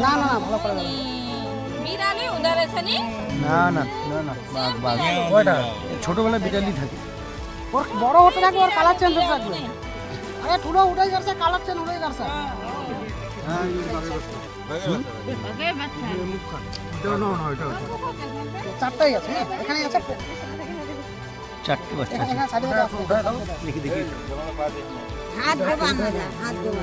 না না ভালো করে বিড়ালি উধার আছে নি? না না না না বাঘ বাঘ কয়টা ছোটবেলায় বিড়ালি থাকে ওর বড় হতে থাকবে ওর কালার চেঞ্জ হতে থাকবে আরে ঠুলো উঠাই যাচ্ছে কালার চেঞ্জ উঠাই যাচ্ছে হ্যাঁ চারটাই আছে এখানে আছে চারটে বাচ্চা আছে এখানে সাইডে আছে দেখি দেখি হাত দেবো আমরা হাত দেবো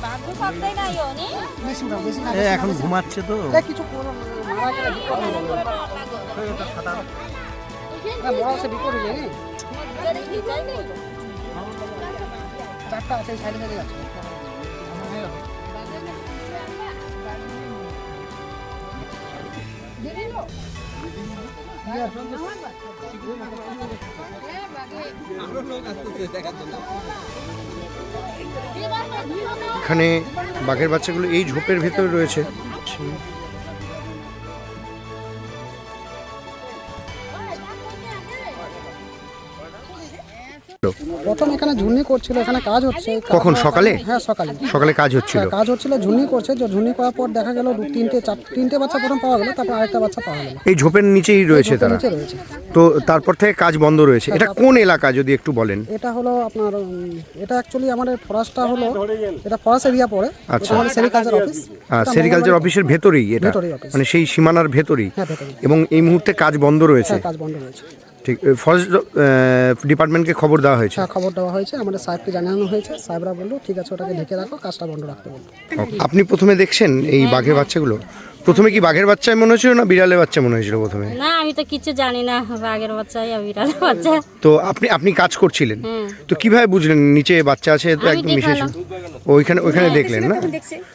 বাঘু সবটাই নাই নি বেশি না বেশি না এখন ঘুমাচ্ছে তো কিছু মারা গেলে বড় আছে বিপদ হয়ে যায় চারটা আছে সাইডে সাইডে আছে এখানে বাঘের বাচ্চাগুলো এই ঝোপের ভেতরে রয়েছে। প্রথম এখানে ঝুন্নি করছিল এখানে কাজ হচ্ছে কখন সকালে? হ্যাঁ সকালে সকালে কাজ হচ্ছিল। কাজ হচ্ছিল ঝুন্নি করছে যে ঝুন্নি করার পর দেখা গেল তিনটে বাচ্চা প্রথম পাওয়া গেল তারপর আরেকটা বাচ্চা পাওয়া গেল এই ঝোপের নিচেই রয়েছে তারা। নিচে রয়েছে তো তারপর থেকে কাজ বন্ধ রয়েছে। এটা কোন এলাকা যদি একটু বলেন? এটা হলো আপনার এটা অ্যাকচুয়ালি আমাদের ফরেস্টটা হলো এটা ফরেস্ট এরিয়া পড়ে আচ্ছা। আমাদের সেরিকালচার অফিস সেরিকালচার অফিসের ভেতরেই এটা, ভেতরেই অফিস। মানে সেই সীমানার ভেতরেই। হ্যাঁ ভেতরে এবং এই মুহূর্তে কাজ বন্ধ রয়েছে। কাজ বন্ধ রয়েছে ঠিক, ফরেস্ট ডিপার্টমেন্টকে খবর দেওয়া হয়েছে। হ্যাঁ খবর দেওয়া হয়েছে আমাদের সাহেবকে জানানো হয়েছে সাহেবরা বললো ঠিক আছে ওটাকে ঢেকে রাখো কাজটা বন্ধ রাখতে বললো আপনি প্রথমে দেখছেন এই বাঘের বাচ্চাগুলো? প্রথমে কি বাঘের বাচ্চা মনে হয়েছিল না বিড়ালের বাচ্চা মনে হয়েছিল প্রথমে? না আমি তো কিছু জানি না বাঘের বাচ্চা আর বিড়ালের বাচ্চা তো আপনি কাজ করছিলেন, তো কিভাবে বুঝলেন নিচে বাচ্চা আছে? তো একদম মিশে ওইখানে দেখলেন না?